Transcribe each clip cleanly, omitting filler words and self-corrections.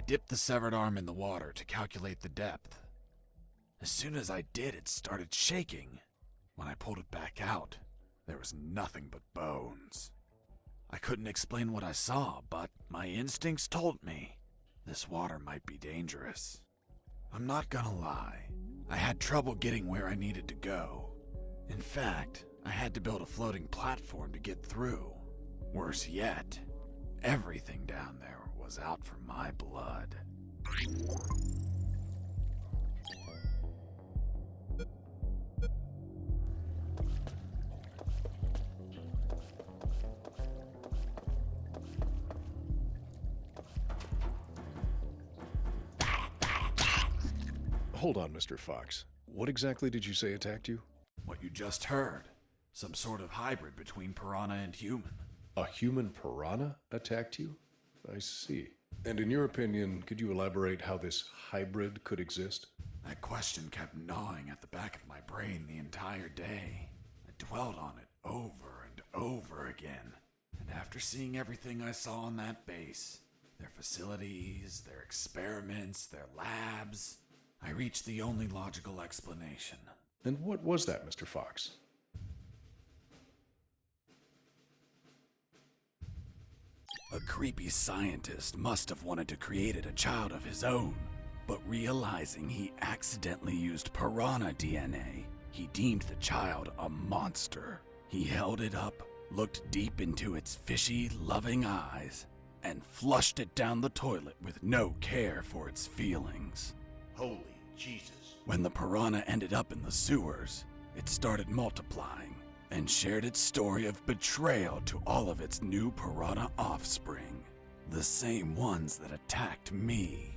dipped the severed arm in the water to calculate the depth. As soon as I did, it started shaking. When I pulled it back out, there was nothing but bones. I couldn't explain what I saw, but my instincts told me this water might be dangerous. I'm not gonna lie, I had trouble getting where I needed to go. In fact, I had to build a floating platform to get through. Worse yet, everything down there was out for my blood. Hold on, Mr. Fox. What exactly did you say attacked you? What you just heard. Some sort of hybrid between piranha and human. A human piranha attacked you? I see. And in your opinion, could you elaborate how this hybrid could exist? That question kept gnawing at the back of my brain the entire day. I dwelled on it over and over again. And after seeing everything I saw on that base, their facilities, their experiments, their labs, I reached the only logical explanation. And what was that, Mr. Fox? A creepy scientist must have wanted to create a child of his own, but realizing he accidentally used piranha DNA, he deemed the child a monster. He held it up, looked deep into its fishy, loving eyes, and flushed it down the toilet with no care for its feelings. Holy Jesus. When the piranha ended up in the sewers, it started multiplying and shared its story of betrayal to all of its new piranha offspring, the same ones that attacked me.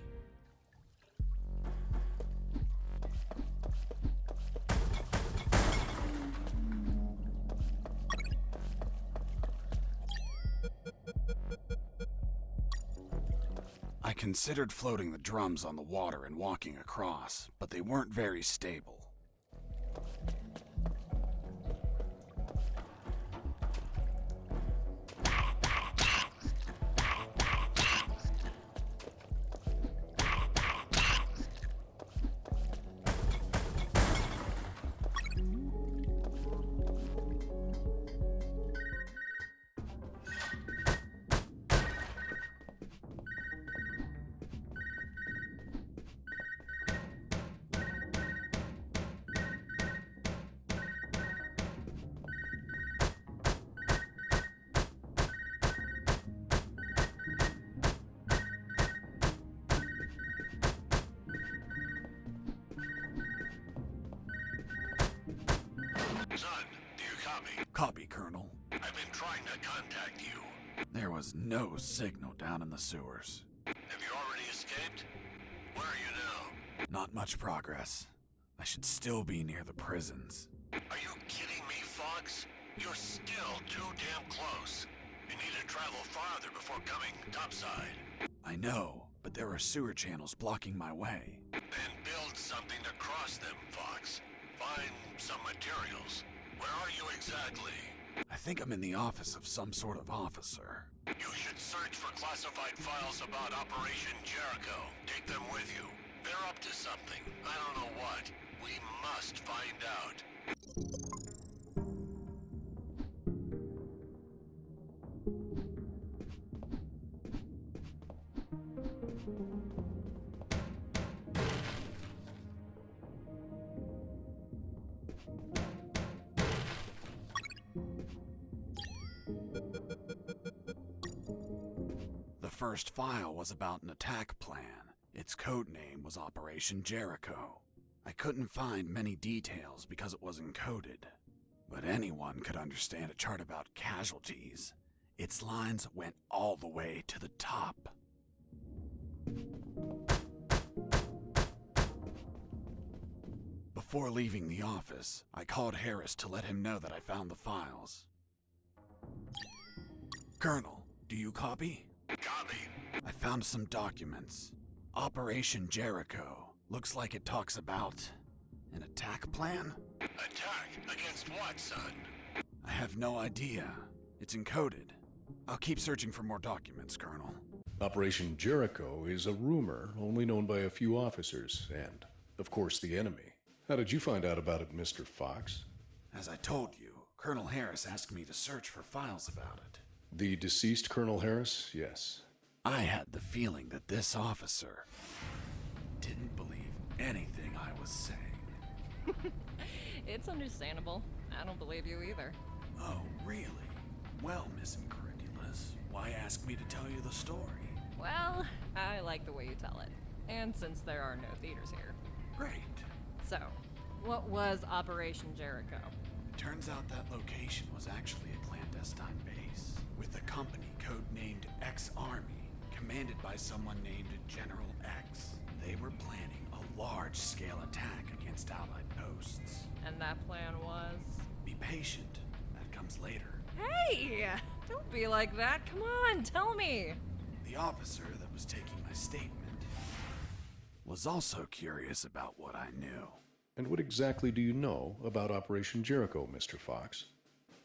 I considered floating the drums on the water and walking across, but they weren't very stable. Son, do you copy? Copy, Colonel. I've been trying to contact you. There was no signal down in the sewers. Have you already escaped? Where are you now? Not much progress. I should still be near the prisons. Are you kidding me, Fox? You're still too damn close. You need to travel farther before coming topside. I know, but there are sewer channels blocking my way. Then build something to cross them, Fox. Find some materials. Where are you exactly? I think I'm in the office of some sort of officer. You should search for classified files about Operation Jericho. Take them with you. They're up to something. I don't know what. We must find out. The first file was about an attack plan. Its code name was Operation Jericho. I couldn't find many details because it was encoded, but anyone could understand a chart about casualties. Its lines went all the way to the top. Before leaving the office, I called Harris to let him know that I found the files. Colonel, do you copy? Copy. I found some documents. Operation Jericho. Looks like it talks about an attack plan? Attack? Against what, son? I have no idea. It's encoded. I'll keep searching for more documents, Colonel. Operation Jericho is a rumor only known by a few officers and, of course, the enemy. How did you find out about it, Mr. Fox? As I told you, Colonel Harris asked me to search for files about it. The deceased Colonel Harris? Yes. I had the feeling that this officer didn't believe anything I was saying. It's understandable. I don't believe you either. Oh, really? Well, Miss Incredulous, why ask me to tell you the story? Well, I like the way you tell it. And since there are no theaters here. Great. So, what was Operation Jericho? Turns out that location was actually a clandestine base, with a company codenamed X-Army, commanded by someone named General X. They were planning a large-scale attack against Allied posts. And that plan was? Be patient. That comes later. Hey! Don't be like that. Come on, tell me. The officer that was taking my statement was also curious about what I knew. And what exactly do you know about Operation Jericho, Mr. Fox?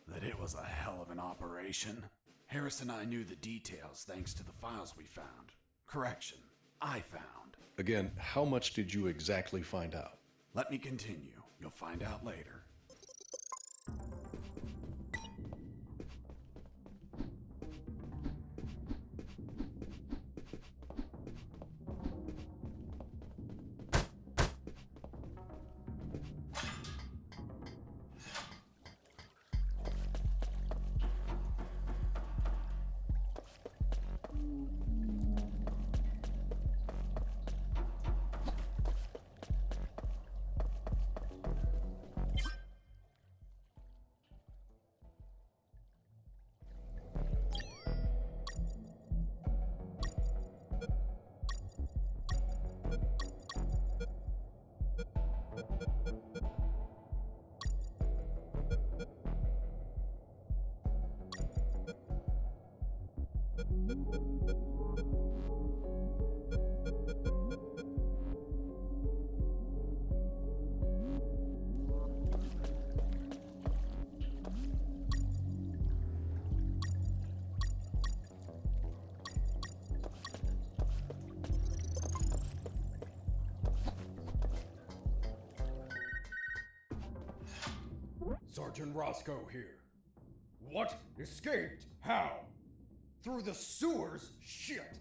That it was a hell of an operation. Harris and I knew the details thanks to the files we found. Correction, I found. Again, how much did you exactly find out? Let me continue. You'll find out later. Sergeant Roscoe here. What? Escaped? How? Through the sewers? Shit!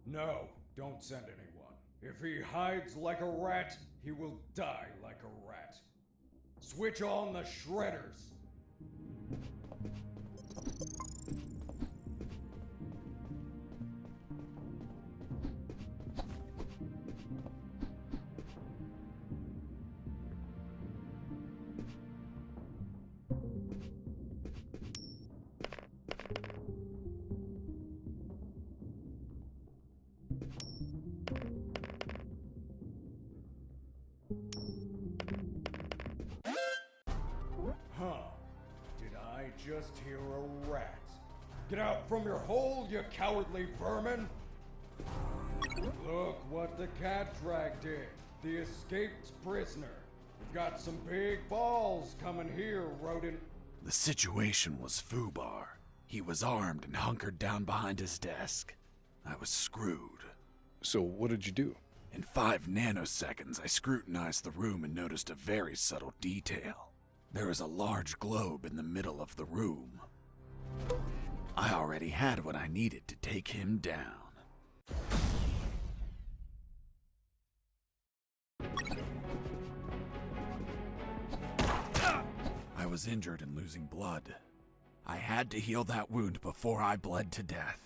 No, don't send anyone. If he hides like a rat, he will die like a rat. Switch on the shredders. Huh. Did I just hear a rat? Get out from your hole, you cowardly vermin! Look what the cat drag did. The escaped prisoner. We've got some big balls coming here, rodent. The situation was foobar. He was armed and hunkered down behind his desk. I was screwed. So what did you do? In 5 nanoseconds, I scrutinized the room and noticed a very subtle detail. There was a large globe in the middle of the room. I already had what I needed to take him down. I was injured and losing blood. I had to heal that wound before I bled to death.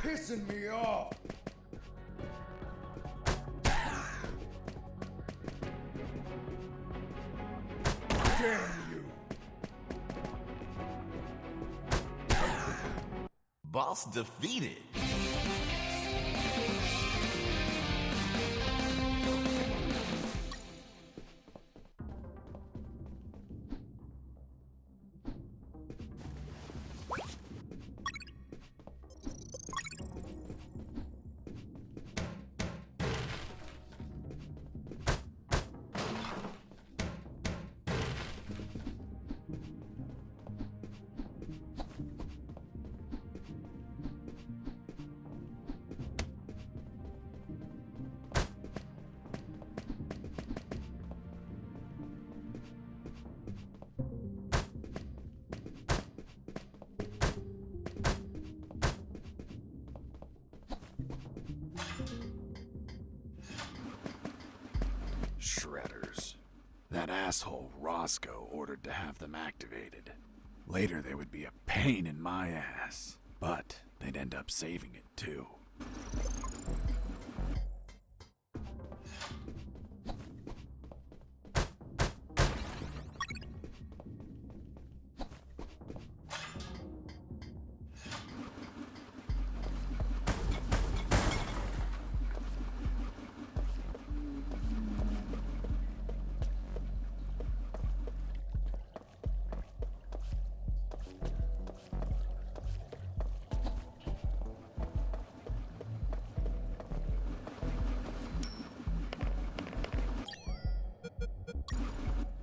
pissing me off. Damn you. Boss defeated. Shredders. That asshole Roscoe ordered to have them activated. Later they would be a pain in my ass, but they'd end up saving it too.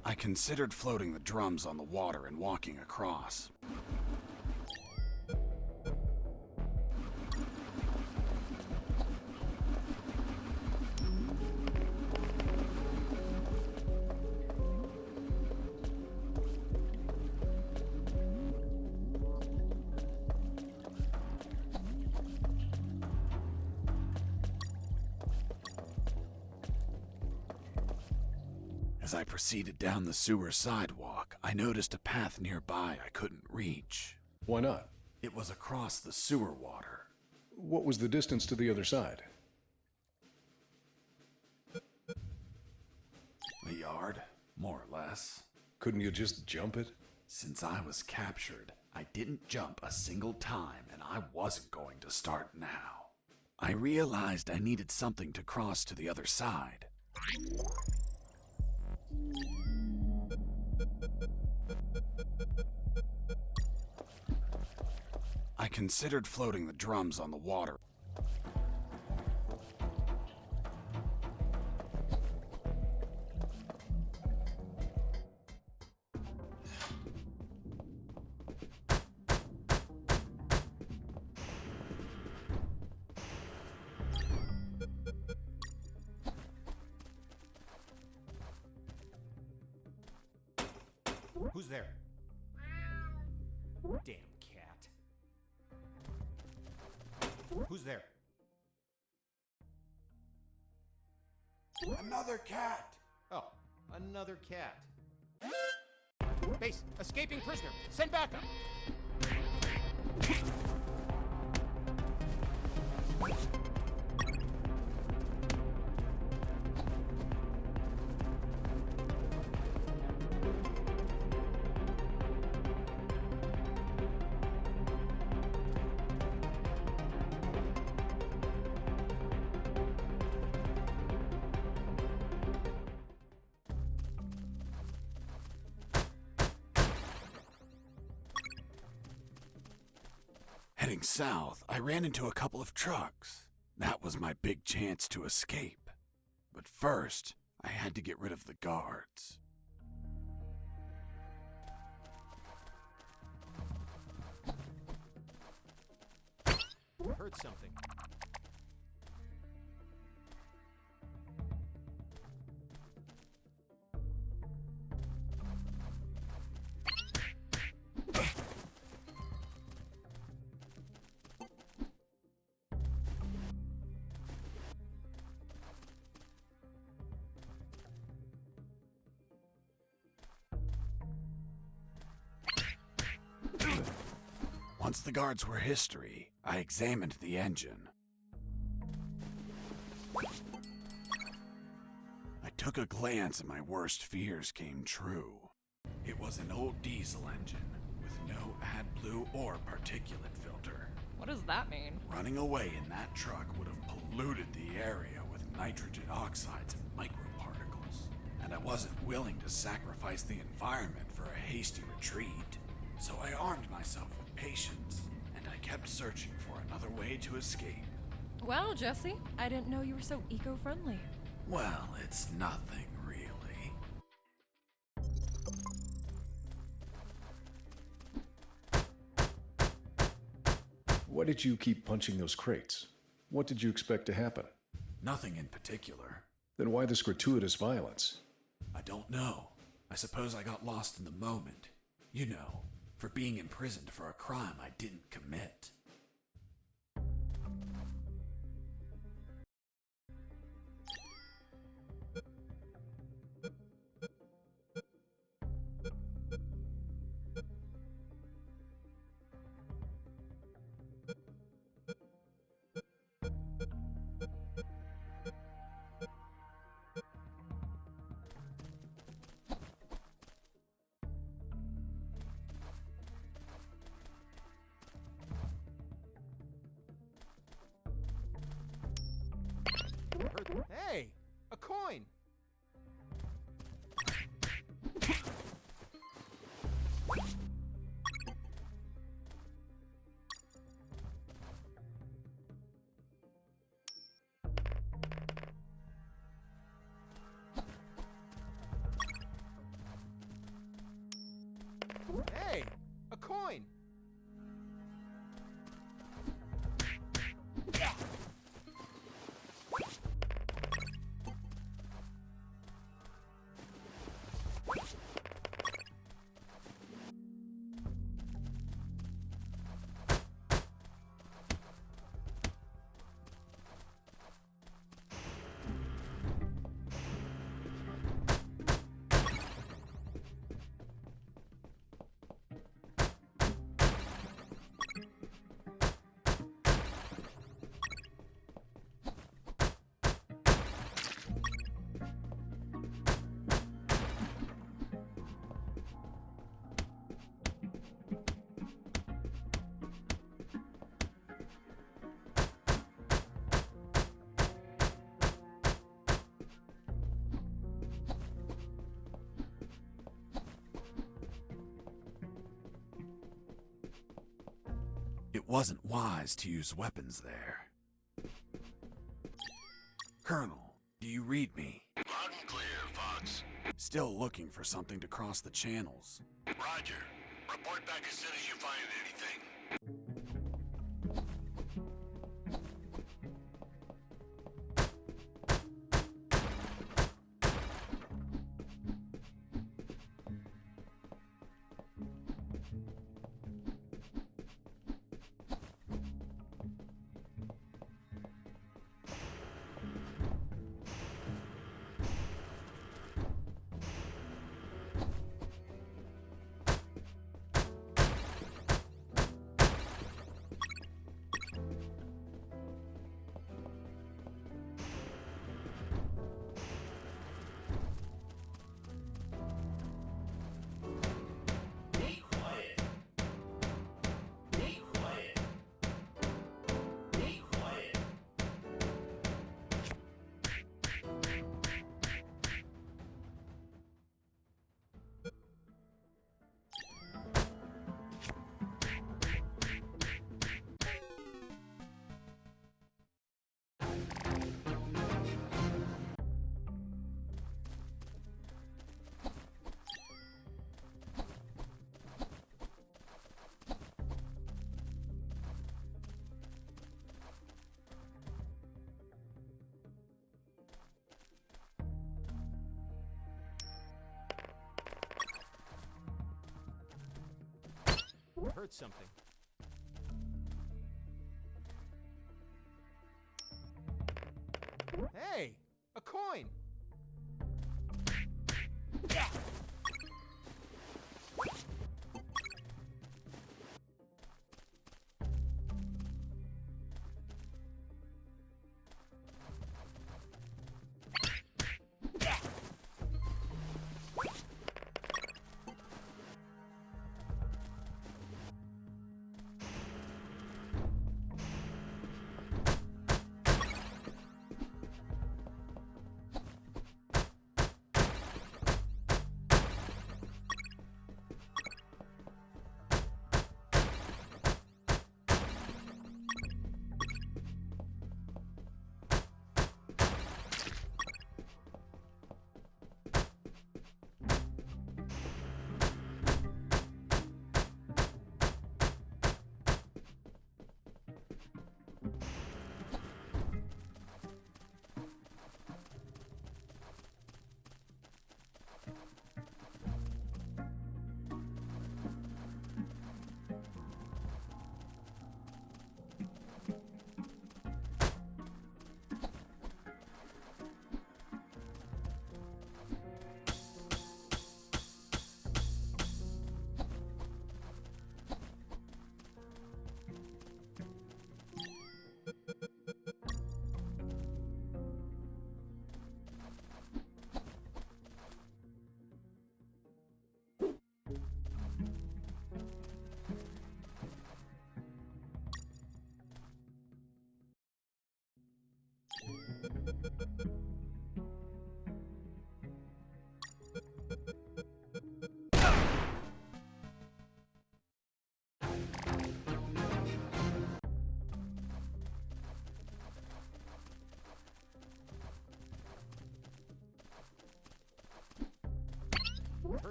I considered floating the drums on the water and walking across. As I proceeded down the sewer sidewalk, I noticed a path nearby I couldn't reach. Why not? It was across the sewer water. What was the distance to the other side? A yard, more or less. Couldn't you just jump it? Since I was captured, I didn't jump a single time, and I wasn't going to start now. I realized I needed something to cross to the other side. I considered floating the drums on the water. Who's there? Damn cat. Who's there? Another cat! Oh, another cat. Base, escaping prisoner. Send backup. Heading south, I ran into a couple of trucks. That was my big chance to escape. But first, I had to get rid of the guards. Heard something. Once Once the guards were history, I examined the engine. I took a glance and my worst fears came true. It was an old diesel engine with no AdBlue or particulate filter. What does that mean? Running away in that truck would have polluted the area with nitrogen oxides and microparticles. And I wasn't willing to sacrifice the environment for a hasty retreat. So I armed myself with patience, and I kept searching for another way to escape. Well, Jesse, I didn't know you were so eco-friendly. Well, it's nothing really. Why did you keep punching those crates? What did you expect to happen? Nothing in particular. Then why this gratuitous violence? I don't know. I suppose I got lost in the moment. You know, for being imprisoned for a crime I didn't commit. Hey, a coin. Hey, a coin. It wasn't wise to use weapons there. Colonel, do you read me? Loud and clear, Fox. Still looking for something to cross the channels. Roger. Report back as soon as you find anything. Be quiet. Be quiet. Be quiet. Heard something. Hey, a coin.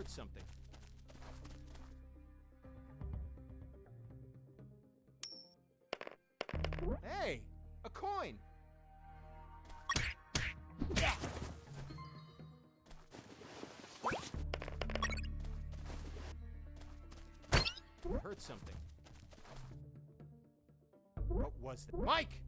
heard something. Hey! A coin! Heard something. What was that? Mike!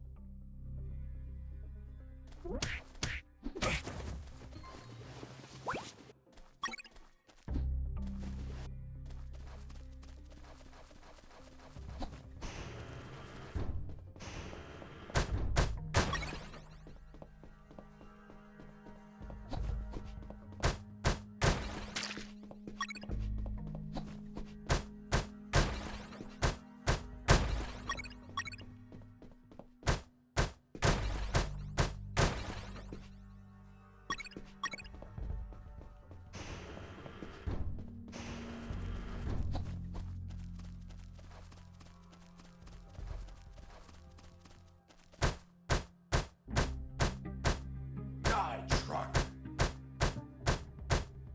Die, truck!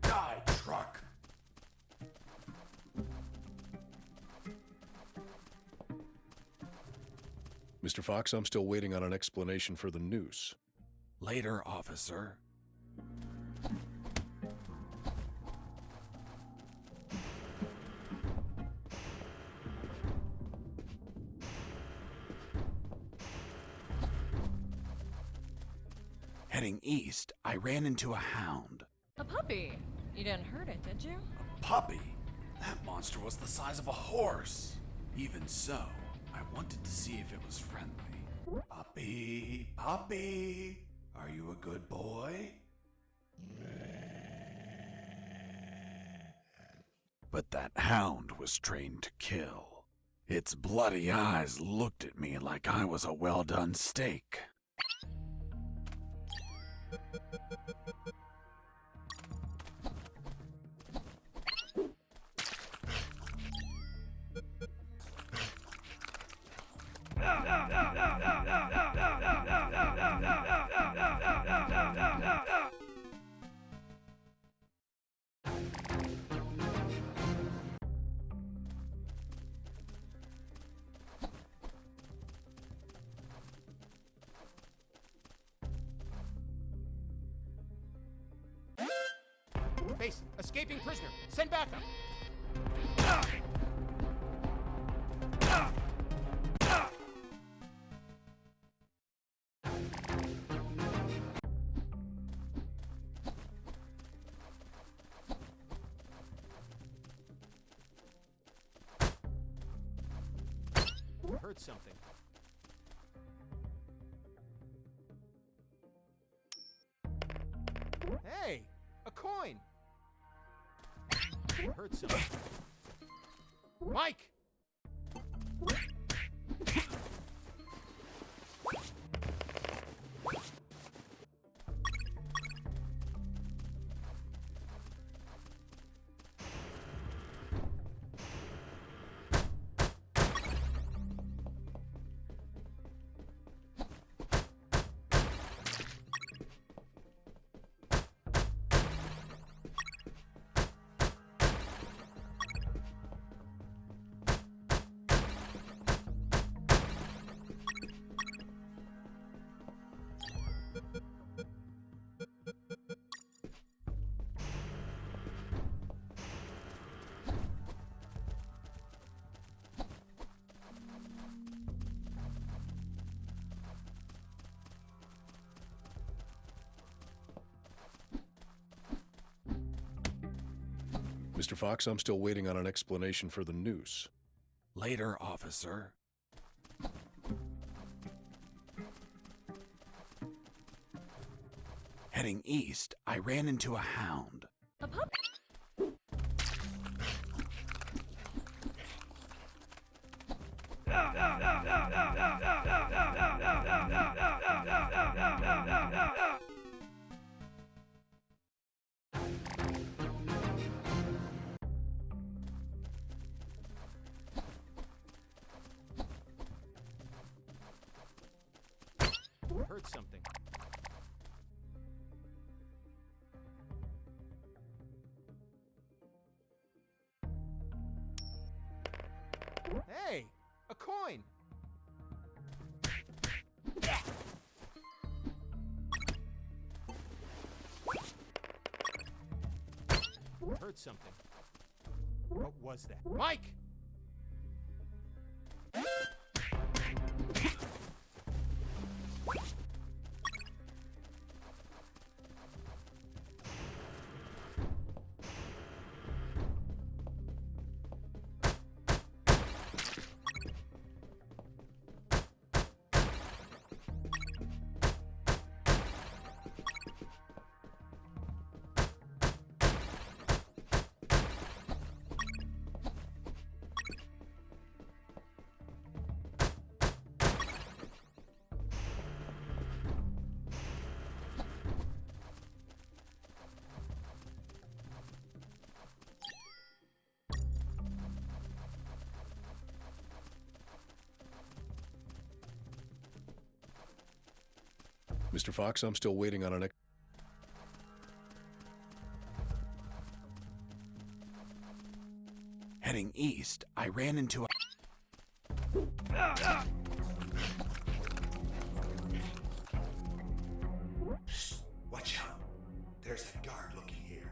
Die, truck! Mr. Fox, I'm still waiting on an explanation for the noose. Later, officer. Heading east, I ran into a hound. A puppy. You didn't hurt it, did you? A puppy? That monster was the size of a horse. Even so, I wanted to see if it was friendly. Puppy, puppy, are you a good boy? But that hound was trained to kill. Its bloody eyes looked at me like I was a well-done steak. Base, escaping prisoner. Send backup. Heard something. Hey, a coin. Heard something. Mike! Mr. Fox, I'm still waiting on an explanation for the noose. Later, officer. Heading east, I ran into a hound. A puppy. Heard something. heard something. What was that? Mike! Mr. Fox, I'm still waiting on an Heading east, I ran into a... Watch out. There's a guard looking here.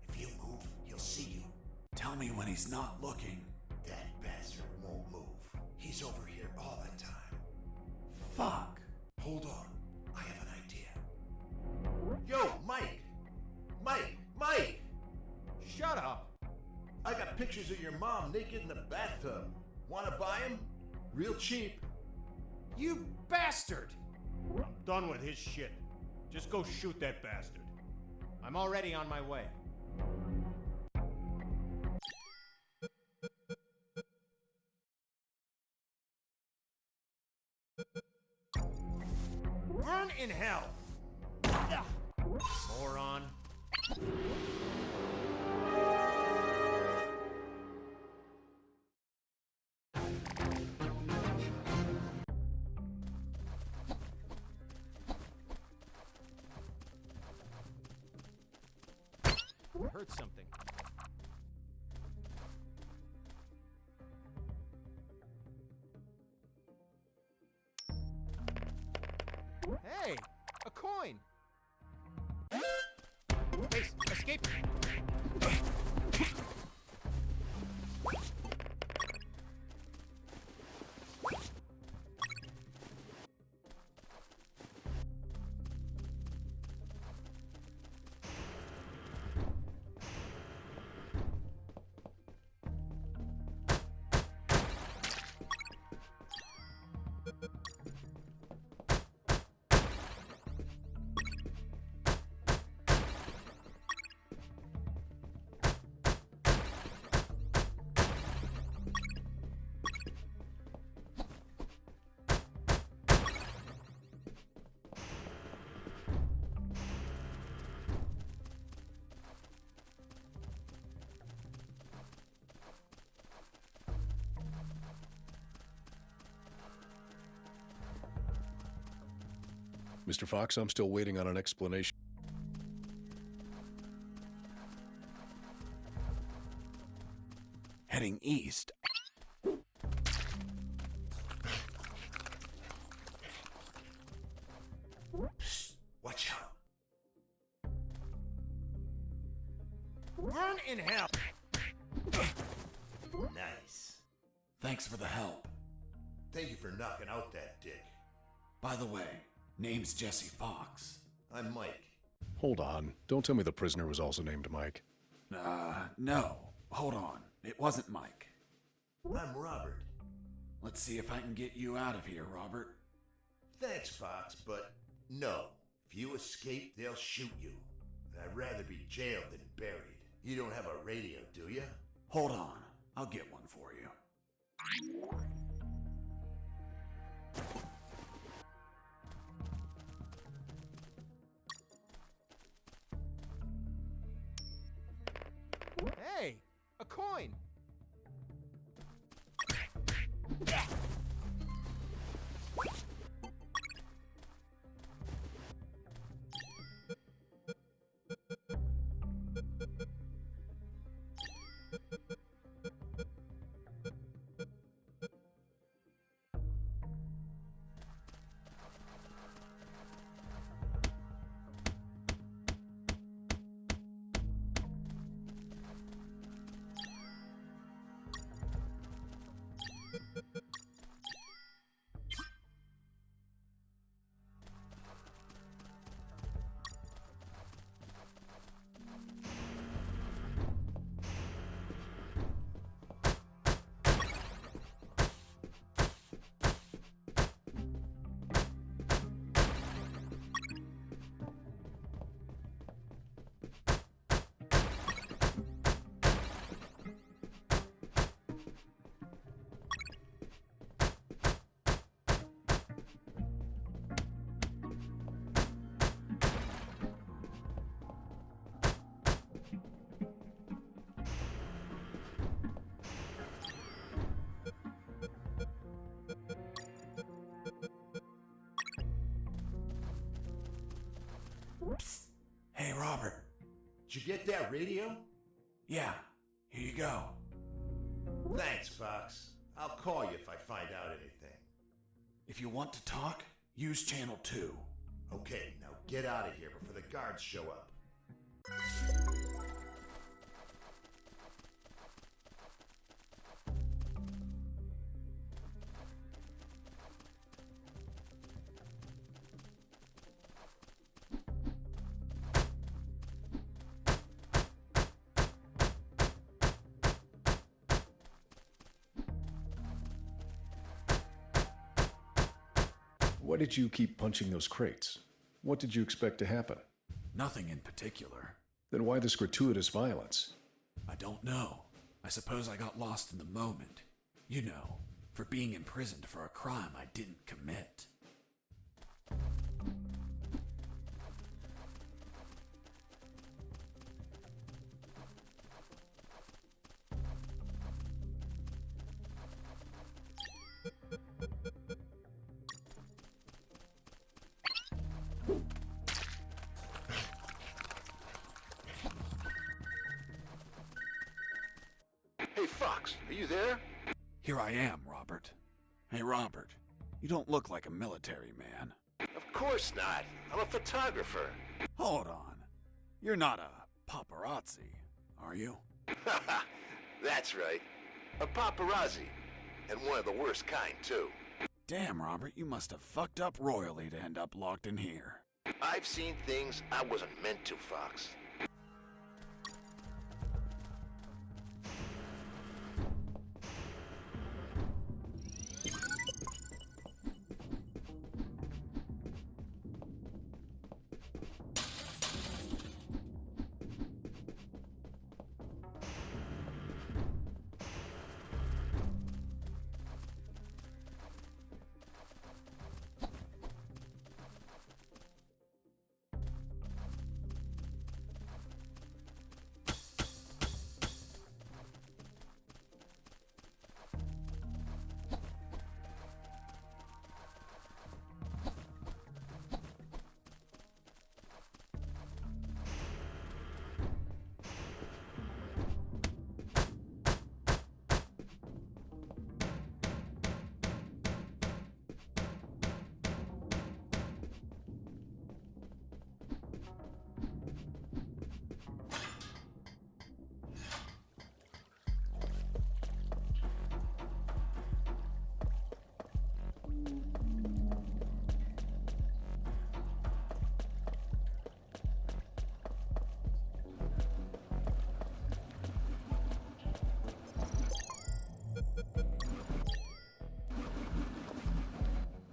If you move, he'll see you. Tell me when he's not looking. That bastard won't move. He's over here all the time. Fuck. Hold on. I have an idea. Yo, Mike! Mike! Shut up! I got pictures of your mom naked in the bathtub. Wanna buy them? Real cheap. You bastard! I'm done with his shit. Just go shoot that bastard. I'm already on my way. Burn in hell! Moron. I heard something. Hey, a coin. Base, escape. Mr. Fox, I'm still waiting on an explanation. Heading east. Watch out. Burn in hell. Nice. Thanks for the help. Thank you for knocking out that dick. By the way, name's Jesse Fox. I'm Mike. Hold on. Don't tell me the prisoner was also named Mike. No. Hold on. It wasn't Mike. I'm Robert. Let's see if I can get you out of here, Robert. Thanks, Fox, but no. If you escape, they'll shoot you. And I'd rather be jailed than buried. You don't have a radio, do you? Hold on. I'll get one for you. Hey, a coin. Did you get that radio? Yeah, here you go. Thanks, Fox. I'll call you if I find out anything. If you want to talk, use channel 2. Okay, now get out of here before the guards show up. Why did you keep punching those crates? What did you expect to happen? Nothing in particular. Then why this gratuitous violence? I don't know. I suppose I got lost in the moment. You know, for being imprisoned for a crime I didn't commit. Hey, Fox, are you there? Here I am, Robert. Hey, Robert, you don't look like a military man. Of course not. I'm a photographer. Hold on. You're not a paparazzi, are you? That's right. A paparazzi. And one of the worst kind, too. Damn, Robert, you must have fucked up royally to end up locked in here. I've seen things I wasn't meant to, Fox.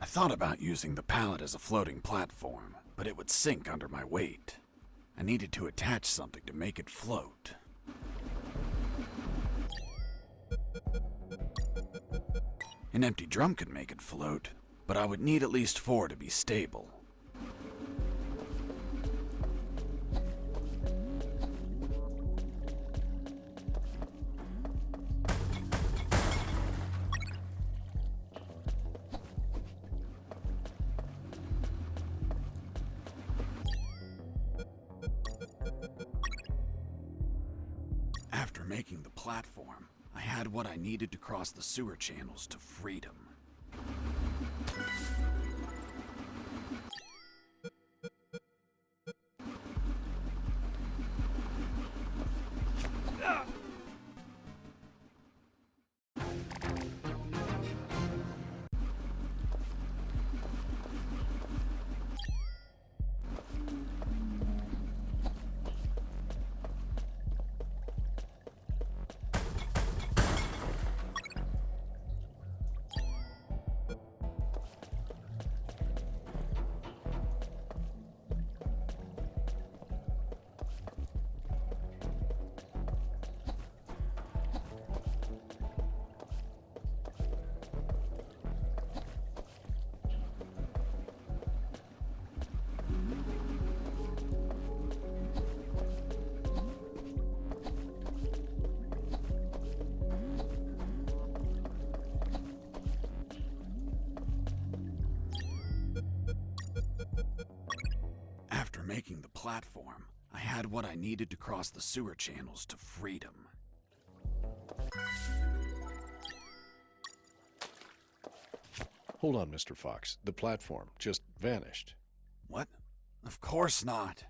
I thought about using the pallet as a floating platform, but it would sink under my weight. I needed to attach something to make it float. An empty drum could make it float, but I would need at least 4 to be stable. After making the platform, I had what I needed to cross the sewer channels to freedom. After making the platform, I had what I needed to cross the sewer channels to freedom. Hold on, Mr. Fox. The platform just vanished. What? Of course not.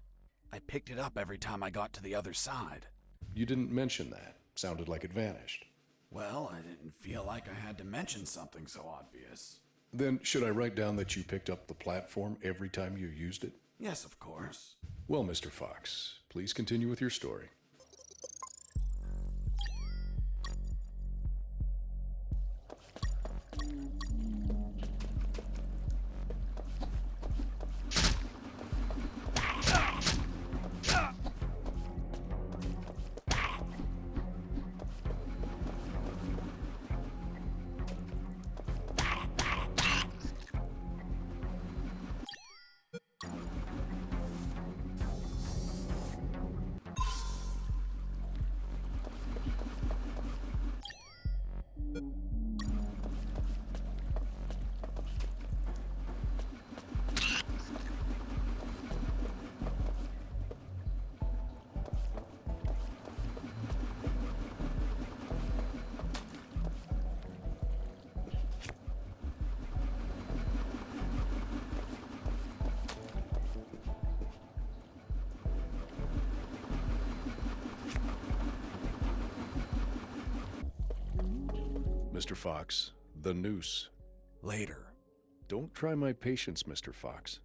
I picked it up every time I got to the other side. You didn't mention that. Sounded like it vanished. Well, I didn't feel like I had to mention something so obvious. Then should I write down that you picked up the platform every time you used it? Yes, of course. Well, Mr. Fox, please continue with your story. Mr. Fox, the noose. Later. Don't try my patience, Mr. Fox.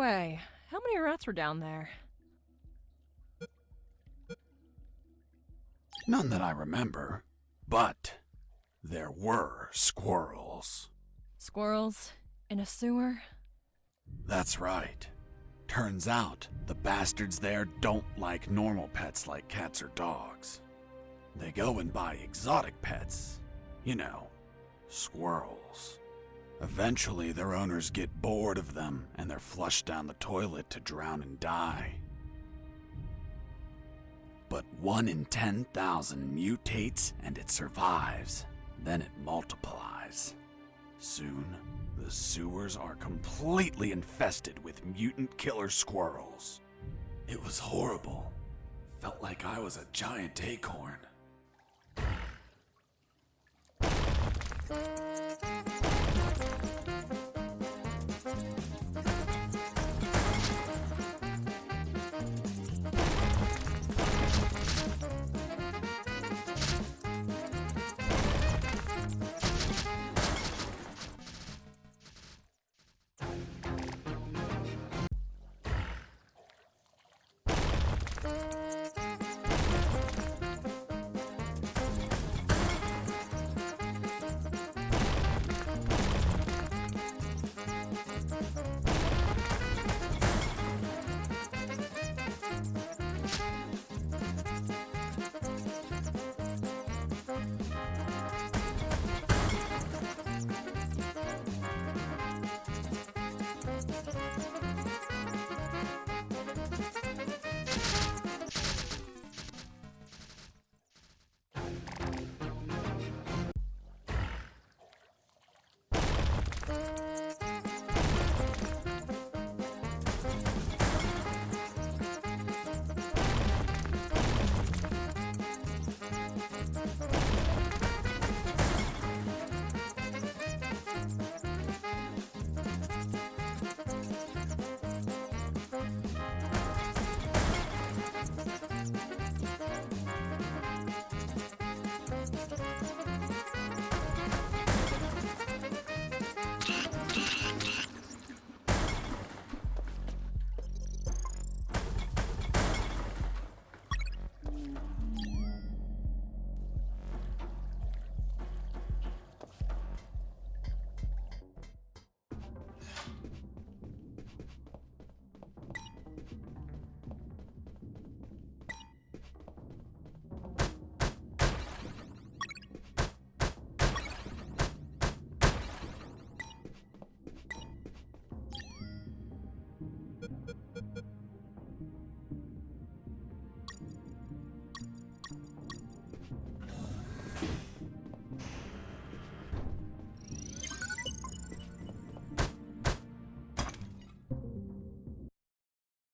way, how many rats were down there? None that I remember, but there were squirrels. Squirrels? In a sewer? That's right. Turns out, the bastards there don't like normal pets like cats or dogs. They go and buy exotic pets. You know, squirrels. Eventually, their owners get bored of them and they're flushed down the toilet to drown and die. But 1 in 10,000 mutates and it survives. Then it multiplies. Soon, the sewers are completely infested with mutant killer squirrels. It was horrible. Felt like I was a giant acorn.